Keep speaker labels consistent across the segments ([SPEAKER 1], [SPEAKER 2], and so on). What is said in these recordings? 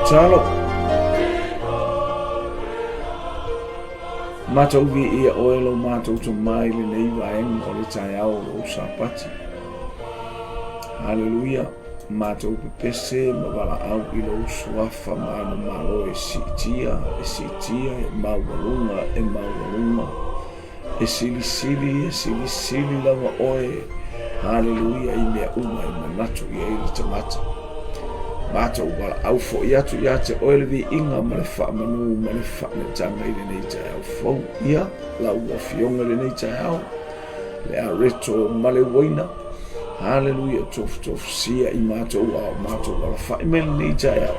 [SPEAKER 1] Talo. Mātou vi ia oelo mātou to mai le nei vaenga o le tai au o sapati. Hallelujah. Mātou pepese ma wala au I lo suafa mana malo e sitia, e maualunga, e sili lava oe. Hallelujah. I mea uma I manatu I eili tamata. Mātou wala au fo I atu ia te oele vi inga ma le wha manu ma le wha me tanga I le nei tai au fau ia la ua fionga le nei tai au le Areto ma le Uaina. Hallelujah. Tofu sia I mātou wala wha I mele nei tai au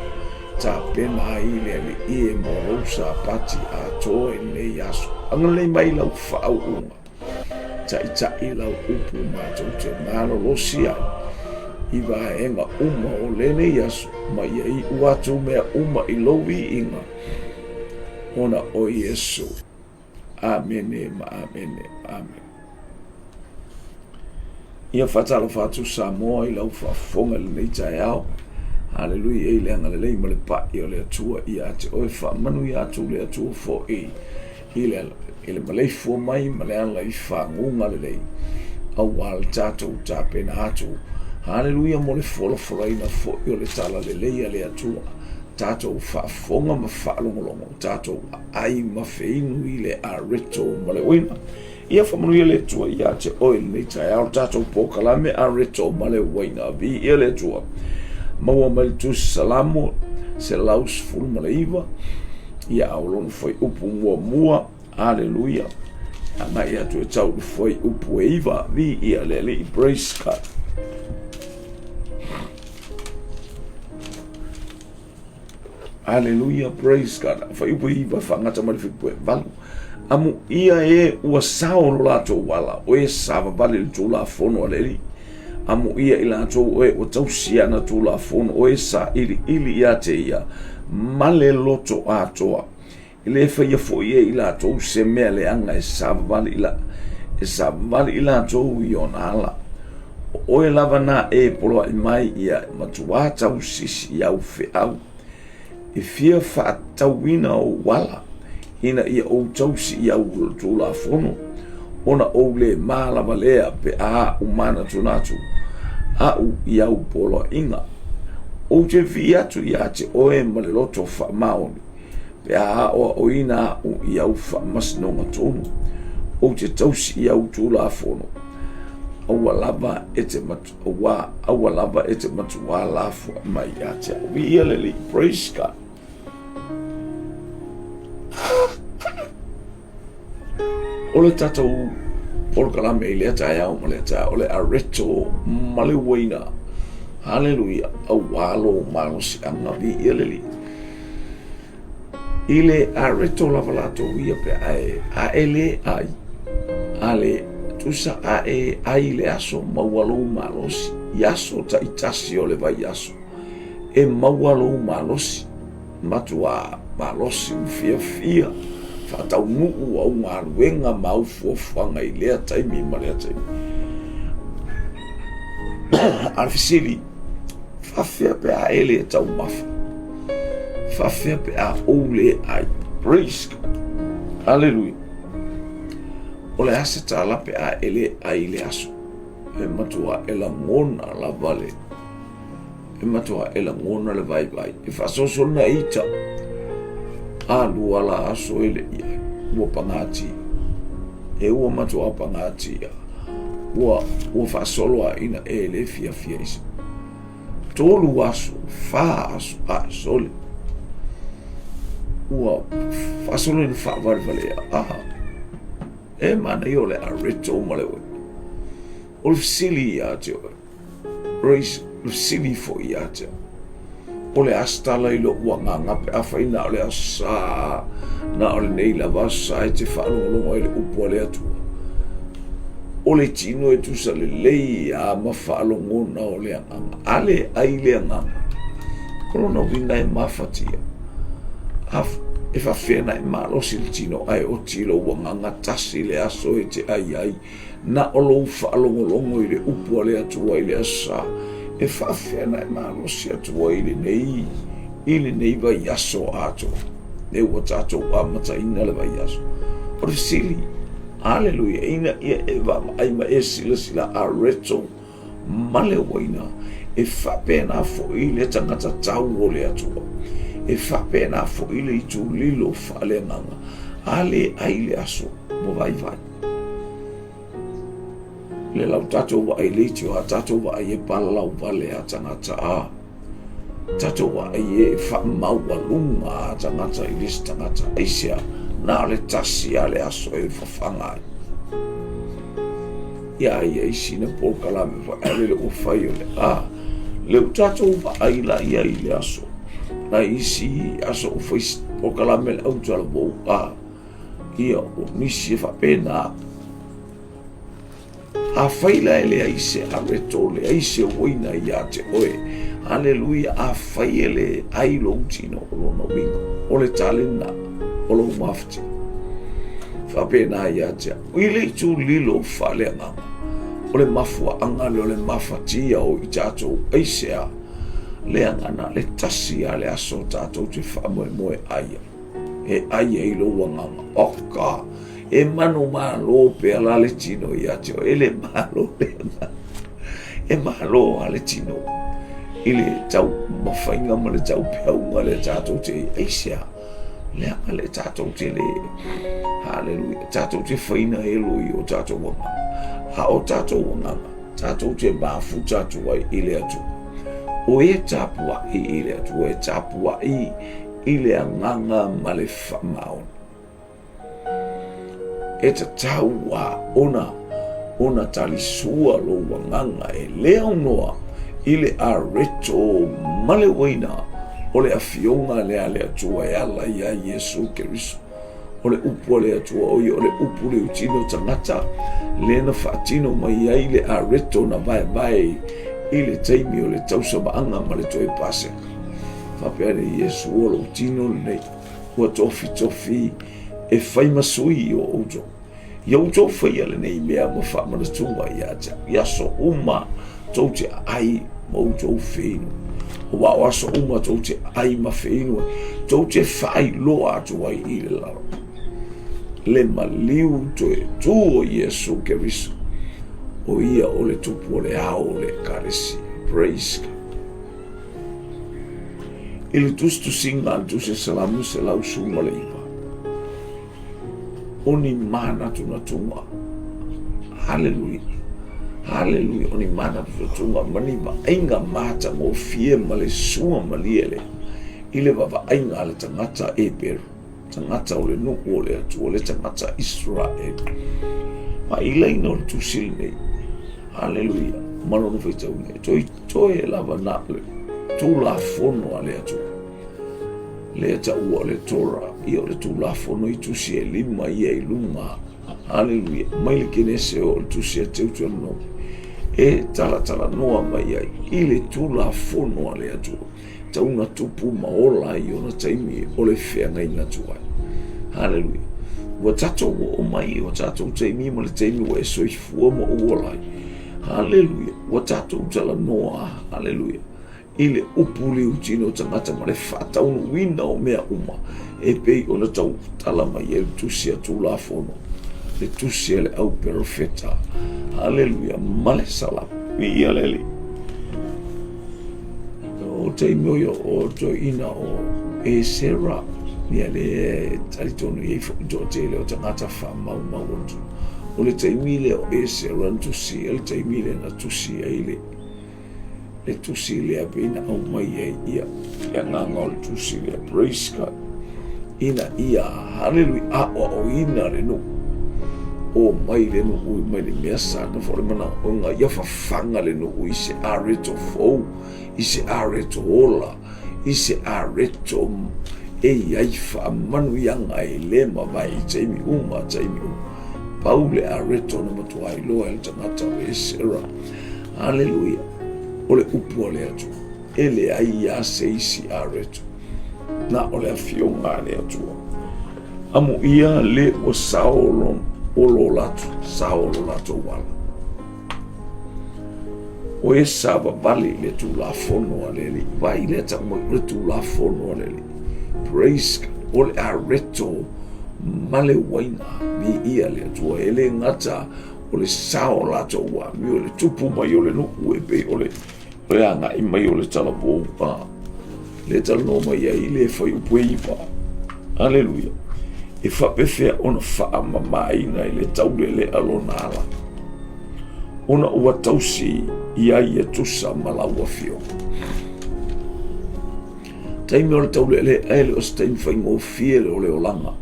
[SPEAKER 1] ta pena I le I e morosa pati a toe nei asu anga le mai lau wha au unga tai lau upu mātou te nalo losia I vaenga uma o lene yasu ma ia I uatu mea uma I lowi inga ona o Yesu. Amene ma amene. Amen. Ia fatalo fatu Samoa I lau whafonga le nei tai au. Hallelujah. E leanga le lei ma le pai o le atua I ate oe wha manu I atu le atua fo I le malei fua mai ma le ala I whangunga le lei au al tatou tapena atu. Hallelujah. Mo le folaina fo I o le tala le leia le atua tatou whaafonga ma whaalongolongo tatou ai ma feinu I le Areto ma le Uaina. Ia whamanuia le atua I te oil nei tai au tatou pokalame Areto ma le Uaina vi ia le atua maua ma le tusi salamo se laus fulu ma le iwa ia aulonu foi upu mua. Hallelujah. Anga ia tu e tau foi upu e iwa vi ia le I praise God. Hallelujah, praise God. Fa ipu iwa whangata marifipu e valu. Amu ia e ua sao no lato wala. O e sava vale le tula fono aleli. Amu ia I lato o e o tau siana tula fono. O e sa ili ia te ia. Male loto atoa. Ile e whaia fo ia I lato se mea le anga e sava vale ila. E sava vale I lato I ona ala. O e lava na e poloa I mai ia matua tau sisi iau fe au. I fia whaatawina o wala ina ia o tausi ia o tula fono ona o le malava lea pe a umana tunatu a u ia o polo inga o te viatu ia te oe male loto wha maoni pe a o ina o ia o wha masnonga tonu o te tausi ia o tula fono awalava ete matu walafu mai ia te o ia leli praise God. Ole tatou polkalame I le tai au ma le tai ole Areto ma le Uaina. Hallelujah. Awalo malosi anga vi ileli. Ile Areto lavalato ia pe a ele ai. Ale tusa ai le aso mawalo malosi. Yaso ta itasi ole vai yaso. E mawalo malosi. Matua malosi fia. Fatau nuu au maruenga mau fuafanga I lea taimi ma lea taimi. Arfisili, fafea pe a ele tau mafa. Fafea pe a ole ai. Praise God. Hallelujah. Ole ase tala pe a ele ai le aso. E matua ela ngona la vale. E matua ela ngona le vai. E fasoso na ita. Lua la aso ele ia ua pangati e ua matua pangati ua fasolo a ina ele fia isa tolu aso fa aso sole ua fasolo ina fa vale e mana I ole Areto ma le o sili ia te raise sili fo ia te ole astala I lo uanganga pe awhaina ole asa na ole nei lava sa e te whaalongolongo ele upo ale atua. Ole tino e tusa le lei a ma whaalongona ole anganga. Ale ai le anganga. Korona wina e mawhatia. E whawhena e malosi le tino ai o tilo uanganga tasi le aso e te ai. Na olo whaalongolongo ele upo ale atua ele asa. E whawhena e malosi atua ele nei ili nei vai aso ato ne ua tatou amataina le vai aso o le sili haleluia ina ia e vaai ma e silasila Areto ma le Uaina e faapena foʻi le tagata tau o le atua e faapena foʻi le itulilo faaleagaga a le ai le aso mo vaivai le lau tatou vaai leiti o a tatou vaai e palalau vale a tagata a tatou vaai e faamaualuga a tagata i lesi tagata aisea na le tasi a le aso e fafaga ai ia ia isina polokalame faale le ua fai o le a leu tatou vaai lai ai le aso na isi aso o fai polokalame le au talavou a ia o nisi e faapena a faila ele aise Areto le aise Uaina ia te oe haleluia a fai ele ai lo tino o lona winga o le talena o lo mafti faapena ia te uile tu lilo faaleagaga o le mafuaaga le o le mafatia o i tatou aise a le agana le tasi a le aso tatou te faamoemoe aia e aia i lo uagaga oka e manu malo pe ala le tino ia te ele malo le e malo ale tino ile tau mafainga ma le tau peaunga le tatou te aisia le anga le tatou te le haleluia tatou te faina elo i o tatou wanga a o tatou wanga tatou te bafu tatou ai ile atu o e tapua i ile atu e tapua i ile anganga ma le whamaona e ta taua ona talisua lo wanganga e leo noa ile Areto ma le Uaina o le afionga le ale atua e ala ia Iesu Keriso o le upu le atua o le upu le utino tangata le na faatino mai ai le Areto na vai ile taimi o le tausa maanga ma le toe pase whapea le Iesu o le utino le ua tofi e fai masui o outo ia outo fai ale nei mea ma whaamanatunga ia so uma tau te ai ma outo feinu o wao aso uma tau te ai ma feinu tau te fai loa atu ai i le lara le maliu toe tu o Iesu Keriso o ia o le tupu o le ao le karesi praise God i le tustusinga al tuse salamu se lau sunga le iwa oni mana tunatunga haleluia haleluia oni mana tunatunga maniba ainga mata mo fie male sua maliele ile baba ainga ale tangata eber tangata ole nuku ole atu ole tangata Israel ma ile ino tusilne haleluia malono feita une toi lava na tu la fono ale atu le ta ua le tora i o le tulafono i tusi e lima ia i lunga haleluia mai le kenese o le tusi e teutu no e tala noa mai ai i le tulafono ale atu taunga tupu maola i ona taimi o le whenga i natua haleluia ua tato o mai o tato taimi ma le taimi ua e soifua ma uolai haleluia ua tato tala noa haleluia ile upuli utino tangata ma le whataunu wina o mea uma e pei o na tau tala mai e tusia tulafono le tusia le au perfeta haleluia male sala ia leli o taimi o to ina o e sera ia le talitonu i to tele o tangata whamau mauantu o le taimi le o e sera tusia le taimi le na tusia ile le tusi le apina au mai ia nganga o le tusi le praise God ina ia hallelujah o ina le no o mai le no o mai le mesa na fore mana o nga ia fafanga le no i se Areto fo i se Areto ola i se Areto e ai fa manu yanga e le ma vai taimi Paule Areto na matuai loa el tanata e sera hallelujah o le upu o le atu ele ai a seisi Areto na o le afionga le atu amu ia le o saolo latu wala o e sava vali le tu la fono aleli vai le ta mo le tu la fono aleli praise o le Areto male Uaina mi ia le tu ele ngata o le sao la to wa mi o le tupu mai o le no e be o le anga i mai o le tala bo pa le tala no mai ai le fai u pui pa haleluya e fa pefe ona fa mai na le tau le alonala ona ua tausi ia ia tusa malaua fio. Taimi o le taulele ele o stein fai ngō fiele o le olanga.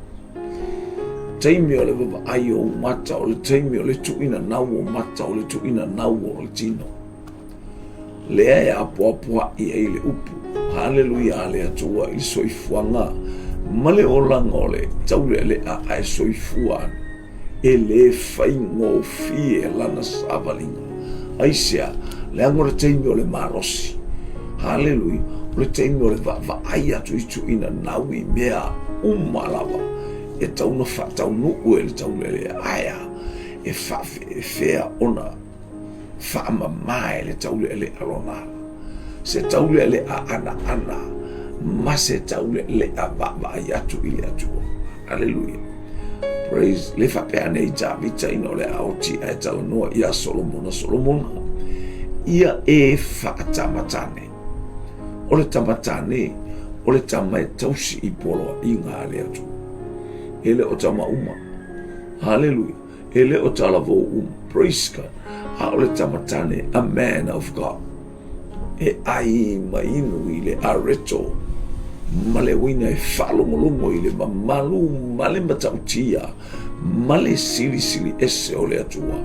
[SPEAKER 1] Taimi o le vava ai o mata o le taimi o le tuina nau o mata o le tuina nau o le tino. Lea e apoapoa i e le upu. Haleluia ale atua i soifuanga. Male olanga o le taulele a ai soifuan. E le fai ngō fie lana savalinga. Aisea, le angore teimi o le marosi. Haleluia. O le teimi o le va ai atu i tuina naui mea umalawa. E tauna fa taunu ue le taulele aia. E fa fea ona. Fa mamae le taulele alona. Se taulele a ana. Ma se taulele a va ai atu i le atu. Haleluia. Praise le fa pe ane Davita ino le auti e tala noa ia Solomona ia e fa tamatane o le tamatane o le tama e tausi i polo i ngā le atu ele o tama uma hallelujah ele o tala vo praise God a o le tamatane a man of God e ai mainu i le Areto male wina e falongolongo i le mamalu male matautia male sili ese o le atua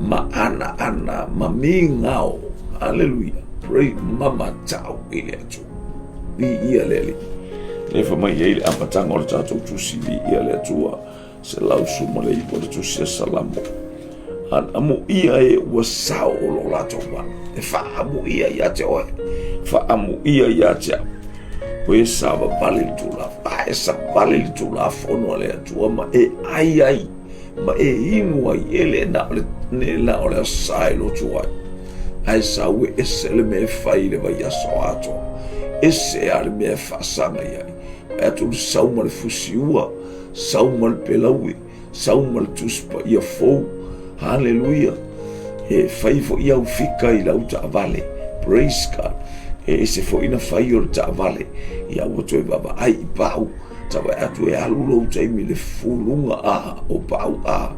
[SPEAKER 1] ma ana ma mingao hallelujah pray mama tau i le atua vi ia leli le fa mai ele apatanga o le tatou tusi vi ia le atua se lau suma le ipo le tusi salamo an amu ia e ua sao o lo latou wa e fa amu ia ia te oe fa amu ia ia te o e sava vale li tula e sa vale li tula fono le atua ma e ai ma e inu ai ele na ne la o le sai lo tua ai sa we e se le me fai le vai aso ato e se ale me fa sanga ai e tu sauma le fusiua sauma le pelaui sauma le tuspa ia fo hallelujah e fai fo ia ufika i la uta vale praise God e se fo ina fai o ta vale ia o toi baba ai pau tava atu e alulo taimi le fulunga a o pau a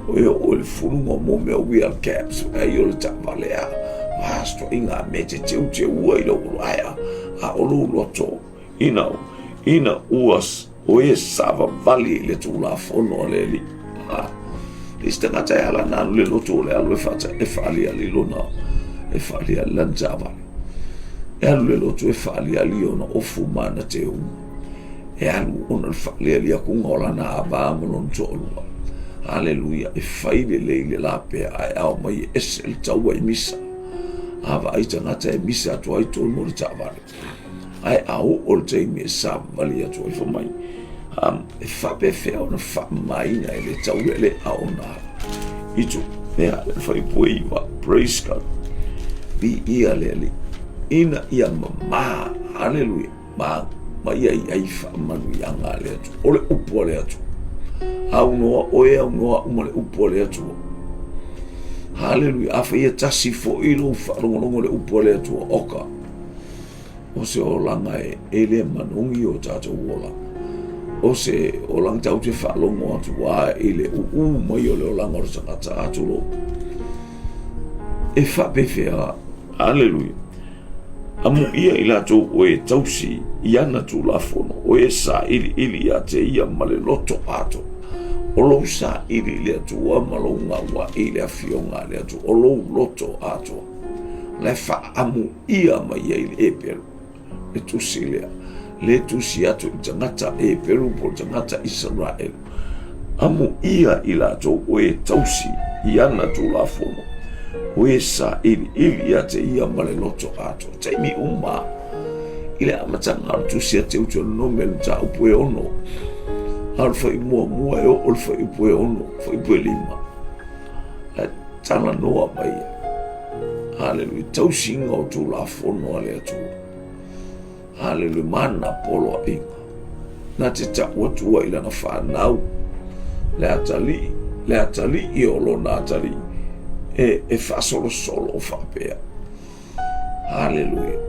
[SPEAKER 1] o le fulunga mo me wheel caps e o le ta vale a asto inga mete te ua i lo aia a o lo loto ina uas o e sava vale le tula fono le li lista ngata e ala nanu le loto le alu e fata e fali ali lona e fali ali lanjava e alu le loto e fali ali ona ofu mana te e alu ona le fali ali akunga o lana aba monon tolua haleluia e faile leile la pe ai au mai ese le taua i misa ava ai tangata e misa atu ai tolu mo le tavale ai au o le teimi e sa vali atu ai fomai e fape fea ona fa maina e le taule le aona ito mea le fai pueiva praise God bi ia lele ina ia mama haleluia ma ia ai fa manu yanga le atu ole upo le atu au noa oe au noa umale upo le atu haleluia afa ia tasi fo ilo fa rongo le upo le atu oka o se o langa e ele manungi o tatou wola o se o lang tau te whaalongo atu wā ele mai o le o langa o tangata atu lo e whapewhea haleluia amu ia i lato o e tausi i ana tu la fono o e sa ili a te ia male loto ato o lo sa ili le atu wa malonga wa ili a fionga le atu o lo loto ato le wha amu ia mai ili e peru le tusi lea le tusi atu i tangata e peru po tangata Israel amu ia i lato o e tausi i ana tu la fono o e sa ili a te ia male loto ato taimi uma ile amatanga al tusi a te uto no melu ta upue ono al fai mua e o fai upue ono fai upue lima la tala noa mai Hallelujah. Tausinga o tu la fono ale atu. Hallelujah. Mana polo inga. Na te taua tua ila na whanau. Le atali i olo na atali. E whasolo solo o whapea. Hallelujah.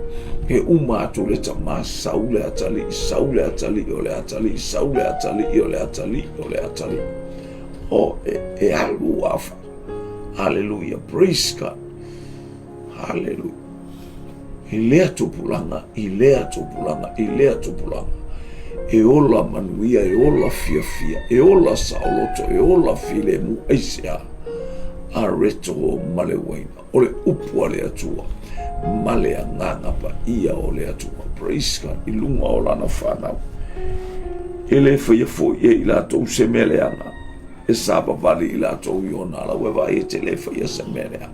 [SPEAKER 1] E umatu le tama saule atali o le atali, saule atali o le atali, o le atali. O e alu afa. Hallelujah. Praise God. Hallelujah. Ilea tupulanga. E ola manuia, e ola fia, e ola saoloto, e ola file mu eisea. Areto male Uaina. Ole upu ale atua. Male anganga pa ia ole atua. Praise God. Ilunga ola na whanau. Ele whaia fo e ila tau se meleanga. E saba vali ila tau iona ala wewa e te le whaia se meleanga.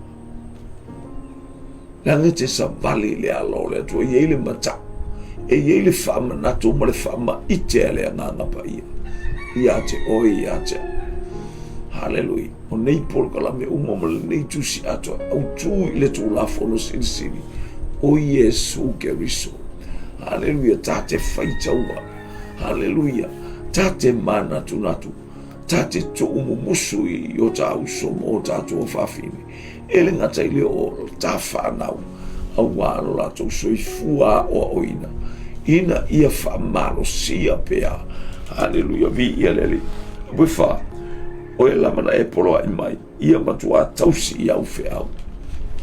[SPEAKER 1] Lange te sa vali le ala ole atua. Ie ile mata. E ie ile whama nato male whama ite ale anganga pa ia. Ia te oi ia te. Hallelujah. O nei polkala me umamale nei tusi ato. Au tu ile tu la fono siri. O Yesu Keriso. Hallelujah. Tate whaita ua. Hallelujah. Tate mana tunatu. Tate to umumusu i o ta usomo o ta to whawhini. Ele ngata ile o ta whanau. Au wano la to soifua o oina. Ina ia whamalo sia pea. Hallelujah. Vi ia leli. Wifa. O e lamana e polo ai mai. Ia matua tausi i au whiau.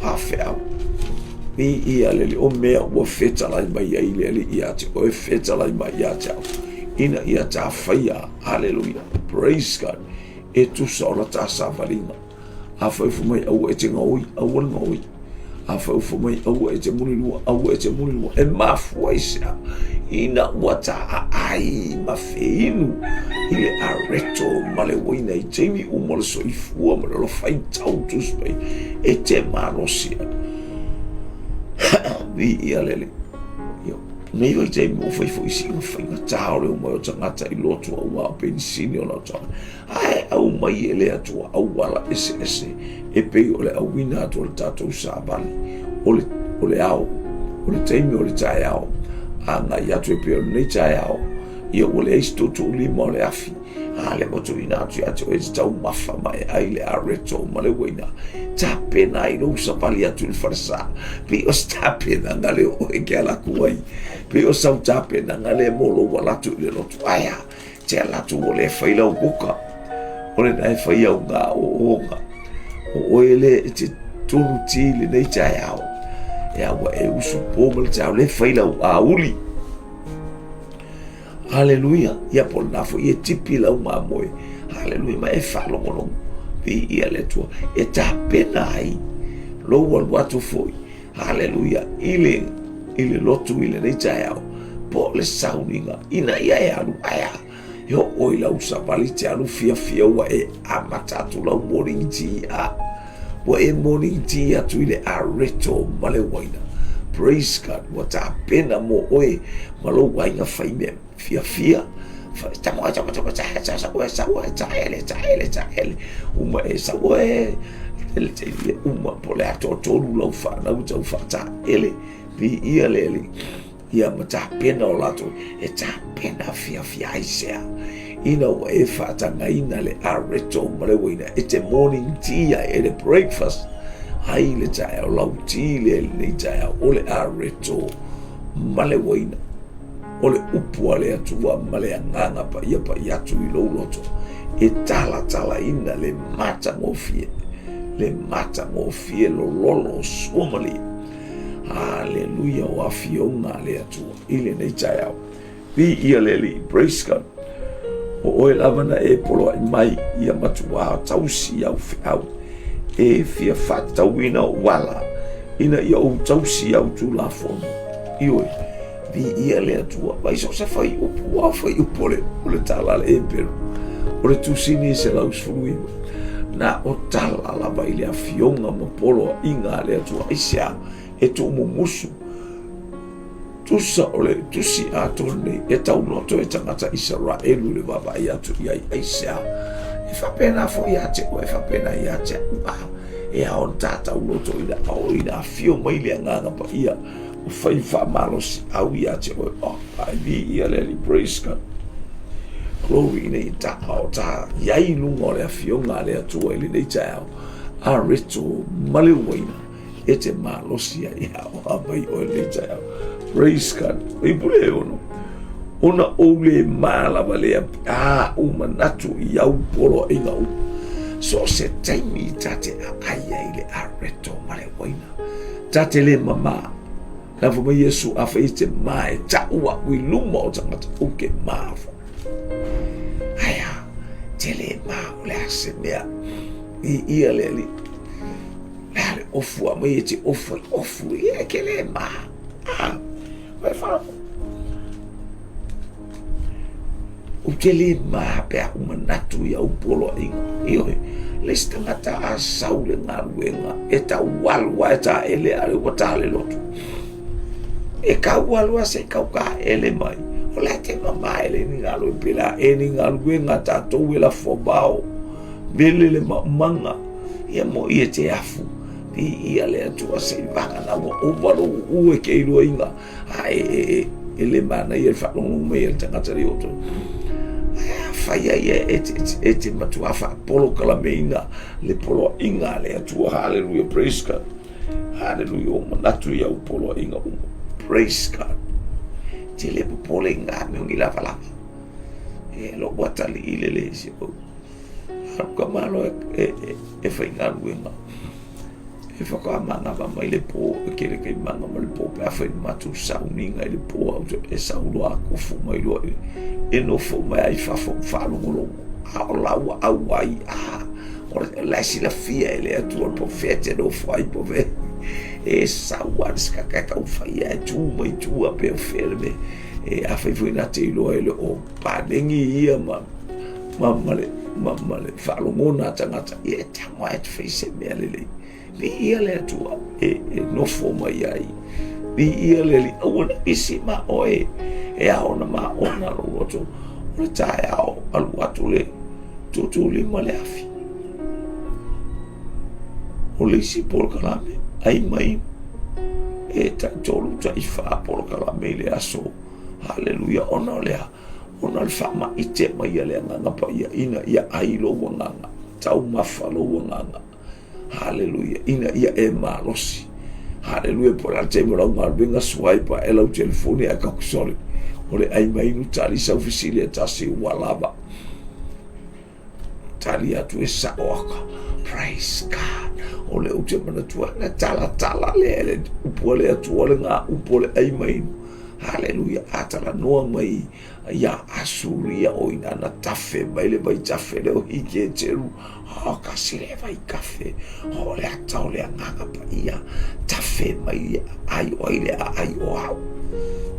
[SPEAKER 1] A whiau. Mi ia leli o mea ua whetalai mai ia leli ia te. O e whetalai mai ia te au. Ina ia ta whaia. Hallelujah. Praise God. E tu saola ta sa valinga. A whaufu mai au e te ngaui. Au al ngaui. A whaufu mai au e te munilua. Au e te munilua. E mafua isea. Ina wata a ai mawheinu. Ile Areto male Uaina i teimi umale soifua male lo whai tautus mai. E te marosia. Vi ia lele. Nei wai teimi o whaifo isi o whainga taore o mai o tangata i lotu au a pensini o lau taore. Ai au mai e lea tua au wala ese. E pei o le au wina ato le tatou sa bali. O le au. O le teimi o le tae au. Anga i atu e peo nei tae au. Ia o le eisto tu lima o le afi. A le motu ina atu atu e te tau mafa mai ai le Areto male Uaina. Ta pena i no sa pali atu le farsa. Pe o sta pena ngale o e ke ala kuai. Pe o sa ta pena ngale molo walatu le lotu aya. Te alatu o le whaila o kuka. O le nai whaia o ngā o onga. O ele te tonu tili nei tae au. E awa e usu pōmale tau le whaila o a uli. Hallelujah. Ia pol nafo ia tipi lau mamoe. Hallelujah. Ma e whalongolong. Vi ia le tua. E ta pena ai. Lo wal watu foi. Hallelujah. Ile lotu ile nei tae au. Po le sauninga. Ina ia e anu aya. Yo oi lau sabali te anu fia wa e amatatu lau morning tea. Wa e morning tea atu ile Areto male Uaina. Praise God. Wa ta pena mo oe malo Uaina whaime. Fia. Tamo ele. Uma e sawa e. Ele uma pole ato tolu lau whanau tau whata ele. Vi ia leli. Ia ma ta pena o lato. E ta pena fia isea. Ina wa e whatanga ina le Areto male Uaina. E te morning tea e le breakfast. Ai le tae o lau tea le tae o le Areto male Uaina. O le upua le atua male anganga pa ia atu i lou loto. E tala ina le mata ngofie. Le mata ngofie lo lolo somali. Hallelujah o afionga le atua. Ile nei tae au. Vi ia leli. Praise God. O oe lavana e polo ai mai ia matua tausi au whiau. E fia whatauina o wala. Ina ia o tausi au tu la fono. Ioi. Vi ia le atua. Vai so se fai upua fai upole. O le tala le emperu. O le tusini se lau sfuruima. Na o tala la vai le afionga ma polo inga le atua. Aisea e tu mumusu. Tusa o le tusi atone e tau noto e tangata Israelu le baba i atu i ai aisea. E whapena fo i ate o e whapena i ate. e a on tata uloto ina fio mai le nganga pa ia o fai fa malos au ia te o ai vi ia le praise God glory nei ta o ta yai lungo le fio nga le tua ile nei ta Areto male Uaina e te malosia ia o abai o le ta praise God e pule ono ona ole mala vale manatu ia polo inga so se taimi tate aia ile Areto male Uaina tate le mama na fo Yesu afaite mai ta ua wi luma o tangata uke mafo aya tele ma ole asemea i ia leli lale ofu a mai te ofu ia kele ma vai fa o tele ma pe a manatu ia upolo inga lista ngata a saule ngaruenga eta walwa eta ele ale watale lotu e ka walwa se ka ele mai o la te mama ele ni ngalo pila e ni ngaruenga tato wela fobao bele le manga ia mo ia te afu ia le atua se vanga na o valo ue ke ilo inga ele mana ia whalongo me ia tangata ri oto faya ia ete matua fa polo kalameina le polo inga le atua hallelujah praise God hallelujah o manatu ia polo inga praise God te le polo inga me ngi lava lava lo watali ile le si o kamalo e fa inga luenga e fa ka manga ba mai le po ke le manga mai le po pa fa matu sauninga le po auto e saulo a ko fu mai lo e no fu mai fa lo au ai ora la si la fia ele tu il profeta no fai pove e sauans ka fa ia tu mai tu a per ferme e a fa foi na te lo ele o pa dengi ia mamma le fa lo mona tangata e tama et face me ale vi ia le tua e no fo mai ai vi ia le ona isima oe e a ona ma ona lo to o tai ao alu atu le tutu le male afi o le si por kalame ai mai e ta tolu ta ifa por kalame le aso haleluya ona le ona le fama ite mai le nganga pa ia ina ia ai lo nganga tau mafalo nganga haleluya ina ia e malosi haleluya por al tempo la benga swipe ela o telefone a kakusole ole ai mai no tali sa oficiale tasi walaba tali atu esa oka praise God ole o tempo na tua na tala le upole atu ole nga upole ai mai haleluya atala no mai ya asuria o ina na tafe mai le vai tafe le o hike teru o kasile vai kafe o le atau le nganga pa ia tafe mai ai o ile ai o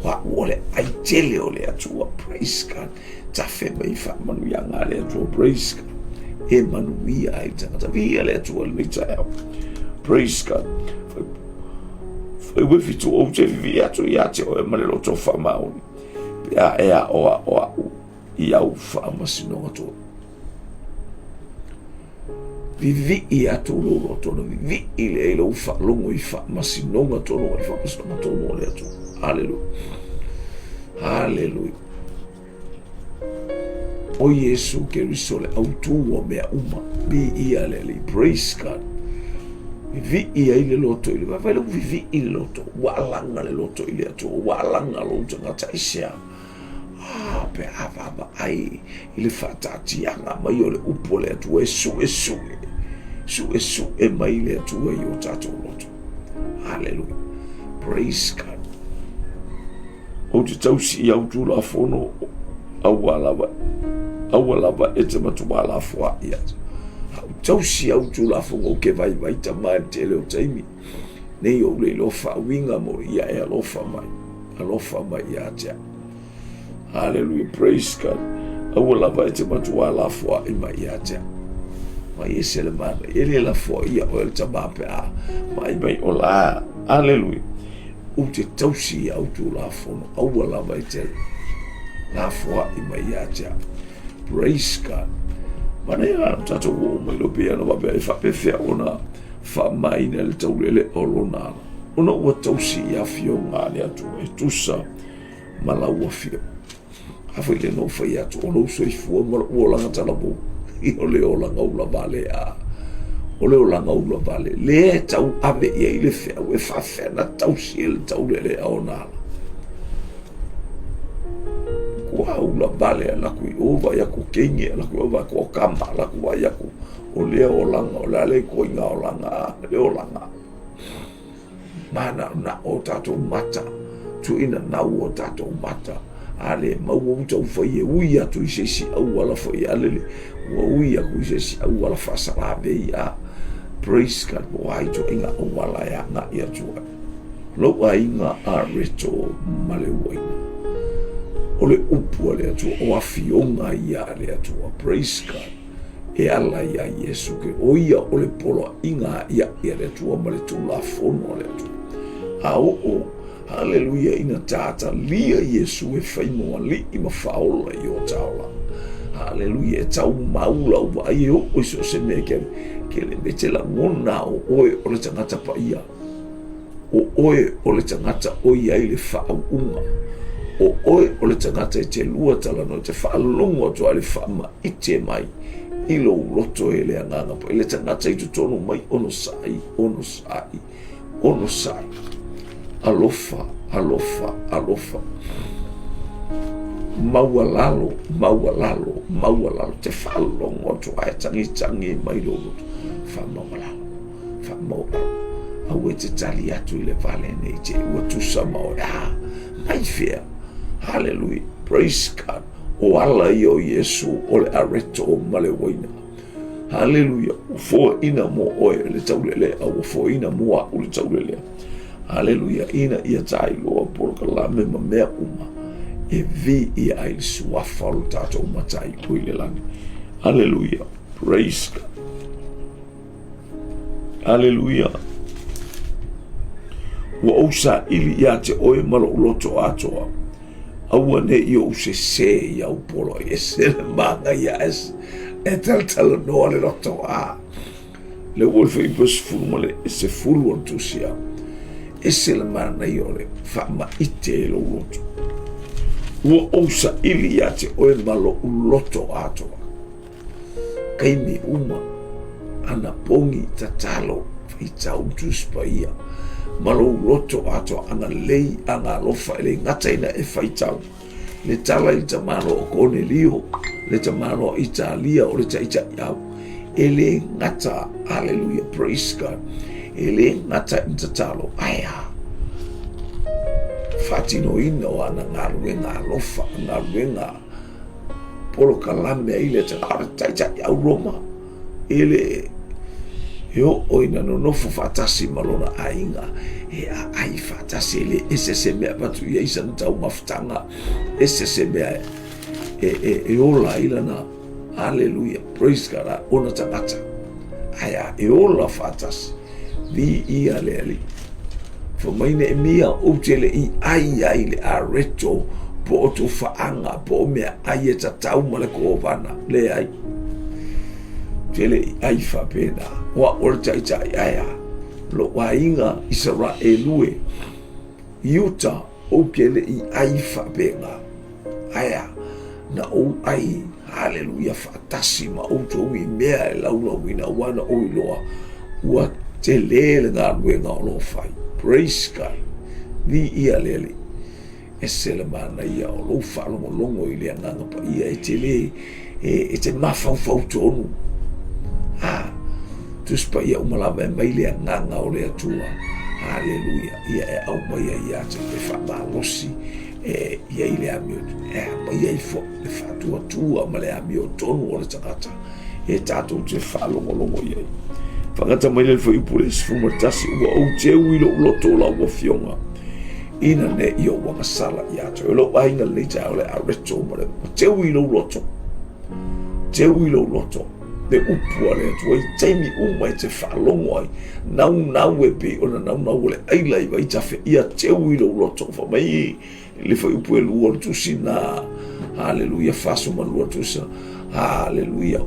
[SPEAKER 1] wa ole ai tele o le atua praise God tafe mai fa manu ya ngale atua praise God e manu ia ai tata via le atua le tsa praise God we fitu o te via tu ia te o male lo to fa mauni ya o ia u fa masino to vivi ia tu lo to vivi ile lo fa longo i fa masino to lo fa masino to lo le to hallelujah o Yesu che risole autuo mea uma bi ia le praise God vivi ia ile loto ile va vale vivi ile loto walanga le loto ile to walanga lo tanga isia pe ava ai ile fatati anga mai ole upole tu esu e mai ile tu yo tato loto hallelujah praise God o te tausi au tu la fono awalava ete matubala fwa ia tausi au tu la fono ke vai ta mai tele o taimi nei o le lofa winga mo ia e lofa mai ia ja hallelujah praise God awalava ete matubala fwa ima ia ja mai esele mana ele la fwa ia o el tabape a mai ola hallelujah o te tausi au tu la fono awalava ete la fwa ima ia ja praise God mana ia tato wo mai lo pia no ba fa pe fe ona whamaina le taulele olona. Ona ua tausi ia fio ngā le atu e tusa malaua fio. Hawha ile no whai atu o lau soifua mara uolanga talabu. I ole olanga ula vale a. Ole olanga ula vale. Le tau ame ia ile fea ue whawhena tausi ele taulele aonala. Kua ula vale la kui ova ya ku kengi la kui ova ko kama la ku ya ku ole olanga ole ale ko inga olanga le olanga mana na o tato mata tu ina na o tato mata ale mau tau foi uia tu isi au ala foi ale uia ku isi au ala fasa be ya praise God wai to inga o wala ya na ya tu lo inga Areto male Uaina. Ole upu ale atu o afionga ia ale atu praise God e ala ia Yesu ke oia ole polo inga ia ale atu male tu la fono ale atu o haleluya ina tata lia Yesu e faimo ali ima faola i o taola haleluya tau maula wa ai o so se me ke le betela ngona o oe ole tangata pa ia o oe ole tangata o ia ile faunga o oe o le tangata te lua tala no te whaalongo to ale whaama i te mai i lo loto e le anganga po i le tangata i tu tonu mai ono sai alofa maua lalo te whaalongo to ai tangi mai lo loto whamau au e te tali atu i le vale nei te ua tusa mao mai fea. Hallelujah. Praise God. O ala yo Yesu o le Areto male Uaina. Hallelujah. Fo ina mo oe le taulele au fo ina mo a le taulele. Hallelujah. Ina ia tai loa porka la me mea uma. E vi ia ai suafa o tato umatai kuile lani. Hallelujah. Praise God. Hallelujah. Wa usa ili ia te oe malo uloto atoa. Aua ne i o se ia upolo e se le manga ia es e tala noa le roto a le wolfe i bus fulmale e se fulu on tusia e se le mana i ole whaama ite e lo loto ua ousa ili ia te oe malo uloto atoa kaimi uma ana pongi tatalo i tau tuspa ia malo roto ato anga lei anga lofa ele ngata ina e faitau le tala i tamano o Cornelio le tamano o Italia o le taita iau ele ngata hallelujah praise God ele ngata intatalo aya fatino ina o ana ngaruenga lofa ngaruenga polo kalame ile taita iau Roma ele yo oina no nofo fatasi malona ainga e ai fatasi le ese me batu ia isa tau maftanga ese me e ola ilana hallelujah praise God ona tangata aya e ola fatasi vi ia le fo maine mia o tele i ai le Areto po to faanga po me ai ta tau male ko vana le ai tele ai fa pena wa orta aya lo wainga Israelue Utah o kele i ai fa pena aya na o ai hallelujah fatasima o to wi mea la wina wana o loa wa tele nga wenga lo fai praise God vi ia lele esela mana ia o lo fa longo ile nga pa ia tele e te mafau tonu tuspa ia umalava e maile nganga o le atua hallelujah ia e au mai ia te wha losi ia ile amio mai ia fo le fatua tua ma le amio tonu o le tangata e tatou te whalongolongo ia whangata mai le whai pule sfumatasi ua au te uilo uloto la ua fionga ina ne ia wangasala ia to lo ainga leita o le Areto ma le te uilo uloto de upu ale atu i taimi uma i te whalongo ai nau e pe ona nau le aila i vai tafe ia te uilo uloto fa mai le whai upu e lua tusi na hallelujah faso ma lua tusi hallelujah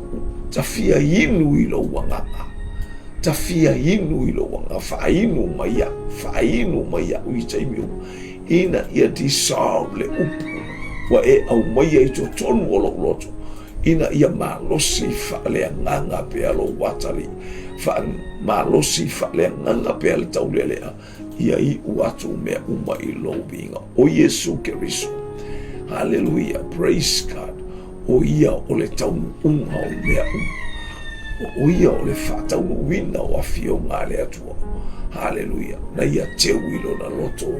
[SPEAKER 1] tafia inu ilo wanganga tafia inu ilo wanga fainu maya ui taimiu ina ia dissolve le upu wa au maya ito tonu olo loto ina ia malosi fa le nganga pe alo watali fa malosi fa le nganga pe al taulelea ia I uatu mea uma I lobinga o Yesu Keriso. Hallelujah, praise God. O ia o le taunu unga o mea o ia o le whataunu wina o afio ngā le atua. Hallelujah, na ia teuilo na loto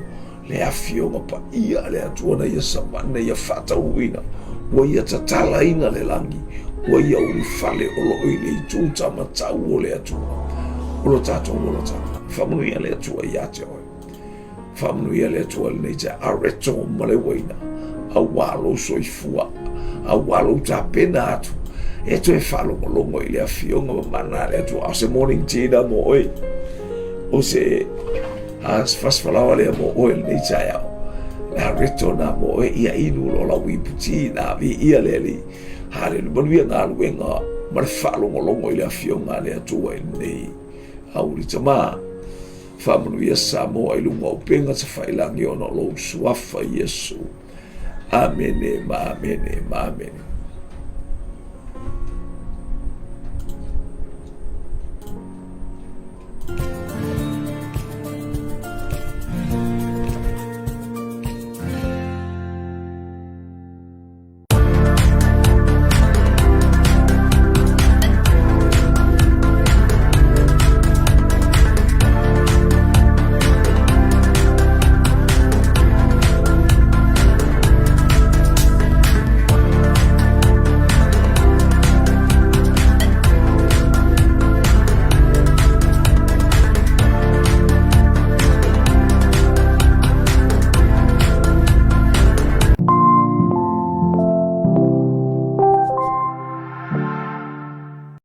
[SPEAKER 1] le afio ngā pa ia le atua na ia samana ia whataunu wina o ia tatala ina le langi o ia uri fale o lo ile I tūta matau o le atua. Olo tato olo tato whamunuia le atua I ate oi. Whamunuia le atua le neita Areto male Uaina. A walo soifua. A walo ta pena atu. E to e whalo molongo I le afionga mana le atua. O se morning tina mo oi. O se as fasfalawa le mo oi le neita yao. Areto na mo oi ia inu lo la wiputi na vi ia le li. Hale manuia ngā luenga. Mare whalo molongo I le afionga le atua I nei. Auri tama whamanuia Samoa I lunga o penga ta whailangi ona lo suafa Yesu. Amene, ma amene, ma amene.